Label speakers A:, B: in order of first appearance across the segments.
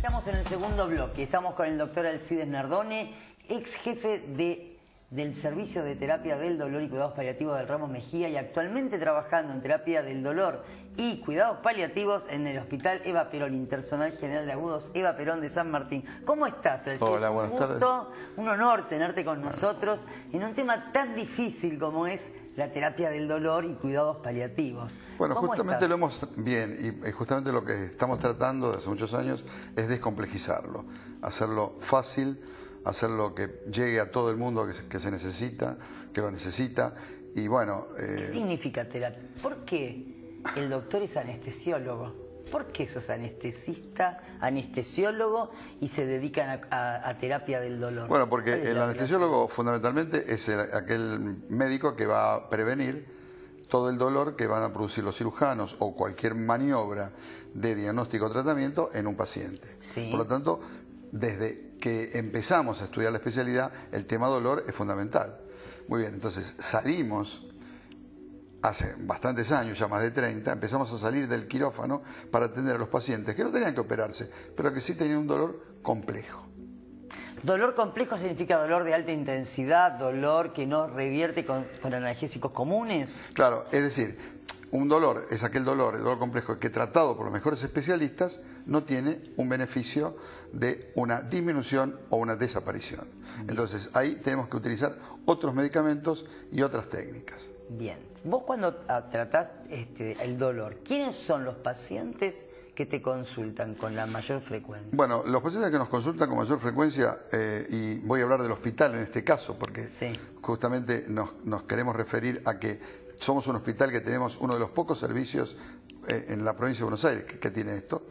A: Estamos en el segundo bloque. Estamos con el doctor Alcides Nardone, ex jefe del Servicio de Terapia del Dolor y Cuidados Paliativos del Ramos Mejía y actualmente trabajando en terapia del dolor y cuidados paliativos en el Hospital Eva Perón, Intersonal General de Agudos Eva Perón de San Martín. ¿Cómo estás, Alcides?
B: Hola, buenas tardes.
A: Un gusto, un honor tenerte con nosotros en un tema tan difícil como es la terapia del dolor y cuidados paliativos.
B: Bueno,
A: ¿Cómo
B: justamente
A: estás?
B: lo hemos bien y justamente lo que estamos tratando desde hace muchos años es descomplejizarlo, hacerlo fácil, hacerlo que llegue a todo el mundo que se necesita, que lo necesita. Y bueno,
A: ¿qué significa terapia? ¿Por qué el doctor es anestesiólogo? ¿Por qué sos anestesista, anestesiólogo y se dedican a terapia del dolor?
B: bueno, porque el anestesiólogo fundamentalmente es aquel médico que va a prevenir todo el dolor que van a producir los cirujanos o cualquier maniobra de diagnóstico o tratamiento en un paciente.
A: Sí.
B: Por lo tanto, desde que empezamos a estudiar la especialidad, el tema dolor es fundamental. Muy bien, entonces salimos hace bastantes años, ya más de 30, empezamos a salir del quirófano para atender a los pacientes que no tenían que operarse, pero que sí tenían un dolor complejo.
A: Dolor complejo significa dolor de alta intensidad, dolor que no revierte con analgésicos comunes.
B: Claro, es decir, un dolor es aquel dolor, el dolor complejo, que tratado por los mejores especialistas no tiene un beneficio de una disminución o una desaparición. Entonces ahí tenemos que utilizar otros medicamentos y otras técnicas.
A: Bien, vos cuando tratás el dolor, ¿quiénes son los pacientes que te consultan con la mayor frecuencia?
B: Bueno, los pacientes que nos consultan con mayor frecuencia, y voy a hablar del hospital en este caso, porque
A: sí,
B: justamente nos queremos referir a que somos un hospital que tenemos uno de los pocos servicios en la provincia de Buenos Aires que tiene esto.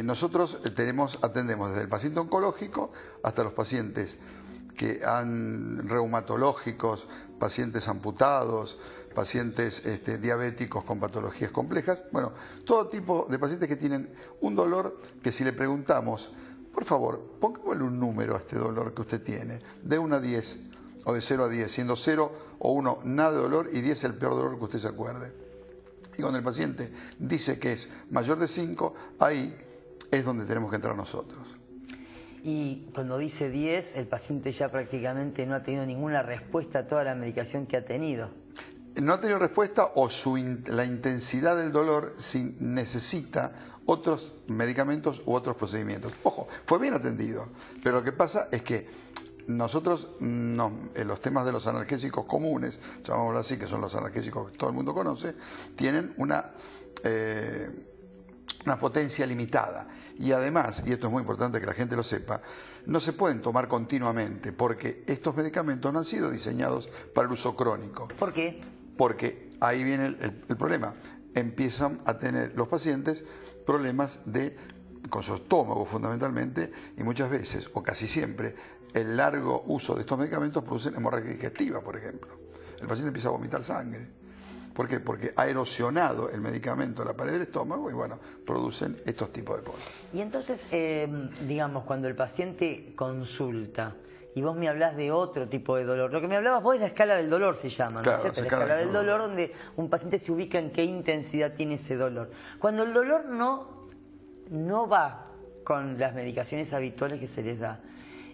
B: Nosotros atendemos desde el paciente oncológico hasta los pacientes que han reumatológicos, pacientes amputados, pacientes diabéticos con patologías complejas. Bueno, todo tipo de pacientes que tienen un dolor que si le preguntamos, por favor, pongámosle un número a este dolor que usted tiene, de 1 a 10 o de 0 a 10, siendo 0 o 1 nada de dolor y 10 el peor dolor que usted se acuerde. Y cuando el paciente dice que es mayor de 5, ahí es donde tenemos que entrar nosotros.
A: y cuando dice 10, el paciente ya prácticamente no ha tenido ninguna respuesta a toda la medicación que ha tenido.
B: No ha tenido respuesta o la intensidad del dolor si necesita otros medicamentos u otros procedimientos. Ojo, fue bien atendido, pero lo que pasa es que nosotros, en los temas de los analgésicos comunes, llamémoslo así, que son los analgésicos que todo el mundo conoce, tienen una potencia limitada. Y además, y esto es muy importante que la gente lo sepa, no se pueden tomar continuamente porque estos medicamentos no han sido diseñados para el uso crónico.
A: ¿Por qué?
B: Porque ahí viene el problema. Empiezan a tener los pacientes problemas con su estómago fundamentalmente, y muchas veces, o casi siempre, el largo uso de estos medicamentos produce hemorragia digestiva, por ejemplo. El paciente empieza a vomitar sangre. ¿Por qué? Porque ha erosionado el medicamento en la pared del estómago y bueno, producen estos tipos de cosas.
A: Y entonces, digamos, cuando el paciente consulta y vos me hablás de otro tipo de dolor, lo que me hablabas vos es la escala del dolor, se llama, ¿no
B: Claro,
A: es cierto? La escala del dolor, donde un paciente se ubica en qué intensidad tiene ese dolor. Cuando el dolor no va con las medicaciones habituales que se les da,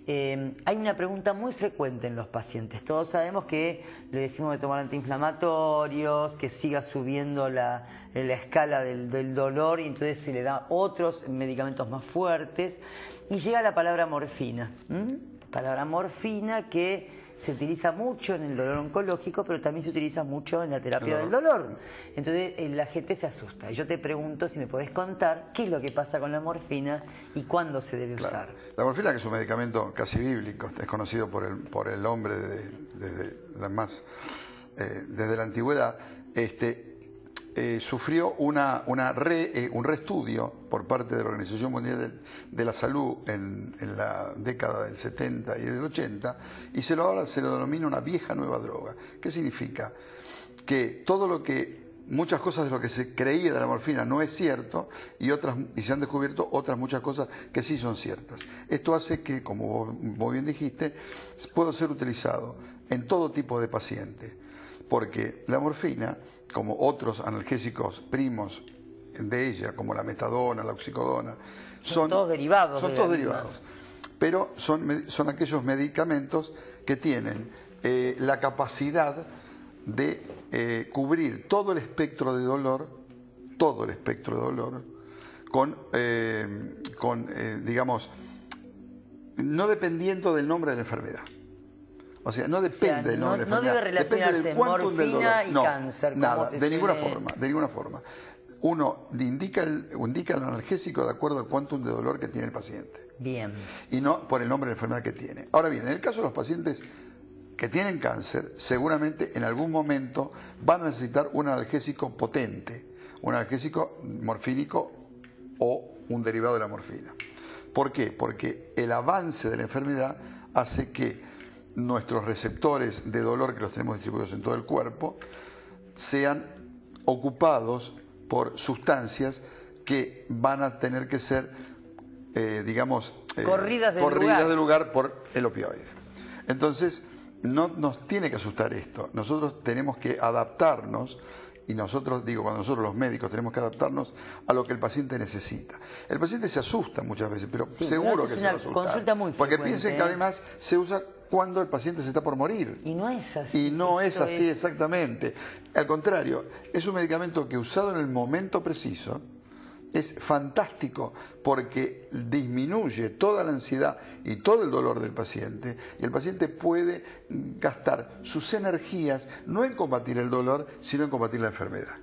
A: hay una pregunta muy frecuente en los pacientes. Todos sabemos que le decimos de tomar antiinflamatorios, que siga subiendo la escala del dolor y entonces se le da otros medicamentos más fuertes y llega la palabra morfina. Palabra morfina que se utiliza mucho en el dolor oncológico, pero también se utiliza mucho en la terapia del dolor. Entonces la gente se asusta. Yo te pregunto si me podés contar qué es lo que pasa con la morfina y cuándo se debe usar.
B: La morfina, que es un medicamento casi bíblico, es conocido por el hombre desde la antigüedad, sufrió un reestudio por parte de la Organización Mundial de la Salud en la década del 70 y del 80, y ahora se lo denomina una vieja nueva droga. ¿Qué significa? Que muchas cosas de lo que se creía de la morfina no es cierto y se han descubierto otras muchas cosas que sí son ciertas. Esto hace que, como vos bien dijiste, pueda ser utilizado en todo tipo de paciente, porque la morfina, como otros analgésicos primos de ella, como la metadona, la oxicodona,
A: son todos derivados.
B: Son todos derivados. Pero son aquellos medicamentos que tienen la capacidad de cubrir todo el espectro de dolor, digamos, no dependiendo del nombre de la enfermedad. O sea, no depende del nombre de la enfermedad.
A: No debe relacionarse morfina y cáncer.
B: Nada, de ninguna forma. Uno indica el analgésico de acuerdo al quantum de dolor que tiene el paciente.
A: Bien.
B: Y no por el nombre de la enfermedad que tiene. Ahora bien, en el caso de los pacientes que tienen cáncer, seguramente en algún momento van a necesitar un analgésico potente, un analgésico morfínico o un derivado de la morfina. ¿Por qué? Porque el avance de la enfermedad hace que nuestros receptores de dolor, que los tenemos distribuidos en todo el cuerpo, sean ocupados por sustancias que van a tener que ser,
A: corridas
B: del lugar por el opioide. Entonces, no nos tiene que asustar esto. Nosotros tenemos que adaptarnos, y cuando nosotros los médicos tenemos que adaptarnos a lo que el paciente necesita. El paciente se asusta muchas veces, pero
A: sí,
B: seguro que se va a asustar.
A: Consulta muy
B: porque
A: frecuente,
B: piensen que además se usa cuando el paciente se está por morir.
A: Y no es así.
B: Y no es así exactamente. Al contrario, es un medicamento que usado en el momento preciso es fantástico porque disminuye toda la ansiedad y todo el dolor del paciente, y el paciente puede gastar sus energías no en combatir el dolor, sino en combatir la enfermedad.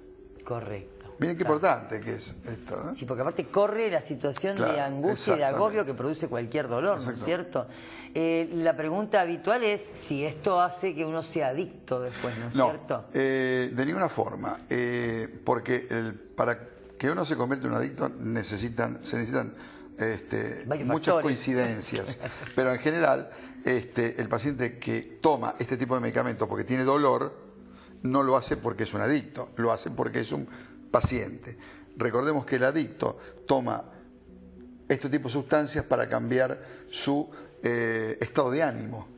A: Correcto.
B: Miren qué importante que es esto, ¿no?
A: Sí, porque aparte corre la situación de angustia y de agobio que produce cualquier dolor, ¿no es cierto? La pregunta habitual es si esto hace que uno sea adicto después, ¿no es cierto?
B: De ninguna forma, porque para que uno se convierta en un adicto se necesitan muchas coincidencias, pero en general el paciente que toma este tipo de medicamentos porque tiene dolor no lo hace porque es un adicto, lo hace porque es un paciente. Recordemos que el adicto toma este tipo de sustancias para cambiar su estado de ánimo.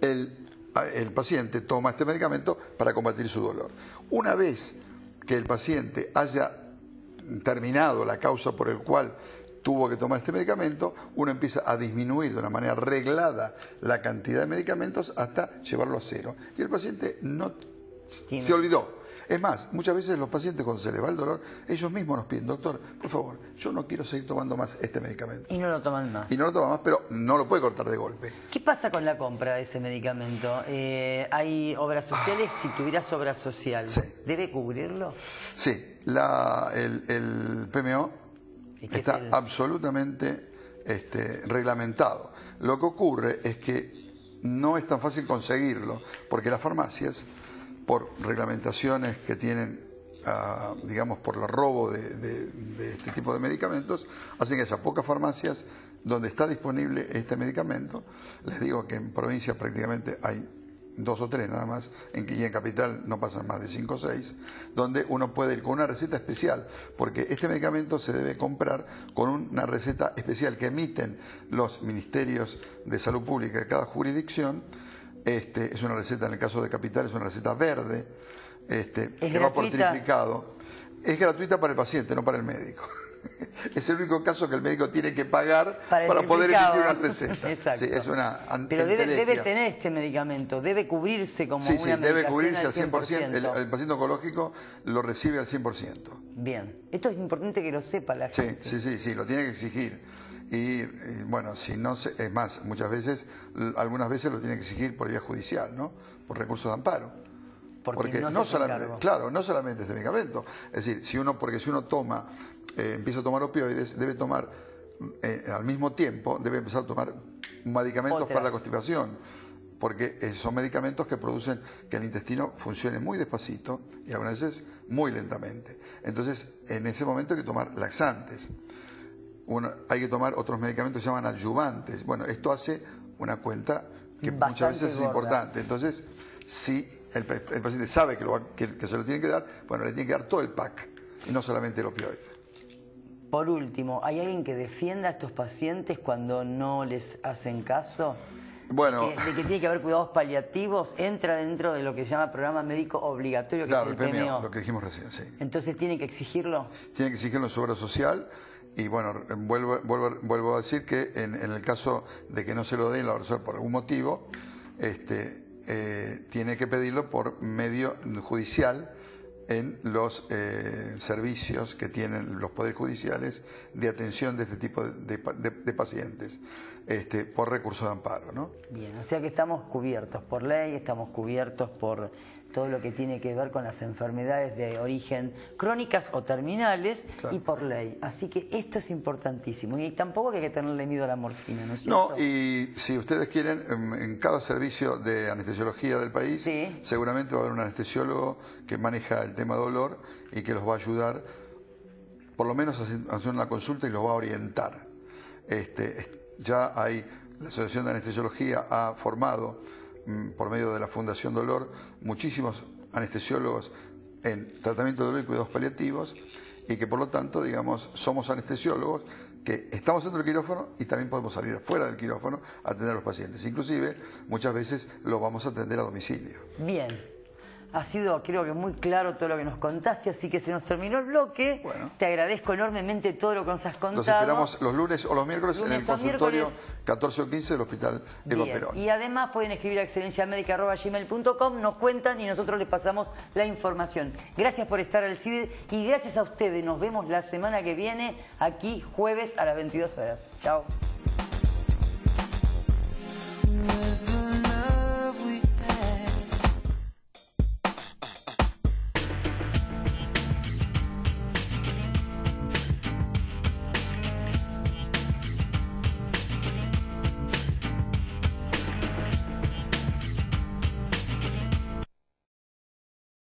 B: El paciente toma este medicamento para combatir su dolor. Una vez que el paciente haya terminado la causa por el cual tuvo que tomar este medicamento, uno empieza a disminuir de una manera reglada la cantidad de medicamentos hasta llevarlo a cero. Y el paciente se olvidó. Es más, muchas veces los pacientes cuando se les va el dolor, ellos mismos nos piden, doctor, por favor, yo no quiero seguir tomando más este medicamento.
A: Y no lo toman más.
B: Y no lo toman más, pero no lo puede cortar de golpe.
A: ¿Qué pasa con la compra de ese medicamento? ¿Hay obras sociales? Si tuvieras obra social,
B: sí.
A: ¿Debe cubrirlo?
B: Sí, el PMO está absolutamente reglamentado. Lo que ocurre es que no es tan fácil conseguirlo, porque las farmacias, por reglamentaciones que tienen, digamos, por el robo de este tipo de medicamentos, hacen que haya pocas farmacias donde está disponible este medicamento. Les digo que en provincia prácticamente hay 2 o 3 nada más, y en capital no pasan más de 5 o 6, donde uno puede ir con una receta especial, porque este medicamento se debe comprar con una receta especial que emiten los ministerios de salud pública de cada jurisdicción. Es una receta, en el caso de capital, es una receta verde, que va por triplicado. Es gratuita para el paciente, no para el médico. Es el único caso que el médico tiene que pagar para poder emitir una receta.
A: Exacto.
B: Sí, es una
A: Pero debe tener este medicamento, debe cubrirse como una medicación
B: debe cubrirse al
A: 100%.
B: El paciente oncológico lo recibe al 100%.
A: Bien, esto es importante que lo sepa la gente.
B: Sí, lo tiene que exigir. Y bueno, si no es más, algunas veces lo tiene que exigir por vía judicial, ¿no? Por recurso de amparo. Porque no solamente este medicamento. Es decir, si uno empieza a tomar opioides, debe tomar al mismo tiempo, debe empezar a tomar medicamentos para la constipación, porque son medicamentos que producen que el intestino funcione muy despacito y algunas veces muy lentamente. Entonces, en ese momento hay que tomar laxantes. Hay que tomar otros medicamentos que se llaman adyuvantes. Bueno, esto hace una cuenta que muchas veces es importante. Entonces, si el paciente sabe que se lo tiene que dar, bueno, le tiene que dar todo el pack y no solamente el opioide.
A: Por último, ¿hay alguien que defienda a estos pacientes cuando no les hacen caso?
B: Bueno,
A: de que tiene que haber cuidados paliativos, entra dentro de lo que se llama programa médico obligatorio, que
B: claro,
A: es el PMO.
B: lo que dijimos recién, sí.
A: Entonces tiene que exigirlo.
B: Tiene que exigirlo en su obra social. Y bueno, vuelvo a decir que en el caso de que no se lo dé la obra social por algún motivo, tiene que pedirlo por medio judicial en los servicios que tienen los poderes judiciales de atención de este tipo de pacientes, por recurso de amparo, ¿no?
A: Bien, o sea que estamos cubiertos por ley, estamos cubiertos por todo lo que tiene que ver con las enfermedades de origen crónicas o terminales, claro, y por ley. Así que esto es importantísimo. Y tampoco hay que tenerle miedo a la morfina, ¿no es cierto?
B: No, y si ustedes quieren, en cada servicio de anestesiología del país, sí, seguramente va a haber un anestesiólogo que maneja el tema dolor y que los va a ayudar, por lo menos a hacer una consulta y los va a orientar. Ya hay, la Asociación de Anestesiología ha formado, por medio de la Fundación Dolor, muchísimos anestesiólogos en tratamiento de dolor y cuidados paliativos, y que por lo tanto, digamos, somos anestesiólogos que estamos dentro del quirófano y también podemos salir fuera del quirófano a atender a los pacientes. Inclusive, muchas veces los vamos a atender a domicilio.
A: Bien. Ha sido, creo que muy claro todo lo que nos contaste, así que se nos terminó el bloque. Bueno, te agradezco enormemente todo lo que nos has contado.
B: Los esperamos los lunes o los miércoles en el consultorio 14 o 15 del Hospital Eva Perón.
A: Y además pueden escribir a excelenciamedica@gmail.com, nos cuentan y nosotros les pasamos la información. Gracias por estar al CIDE y gracias a ustedes. Nos vemos la semana que viene, aquí jueves a las 22 horas. Chao.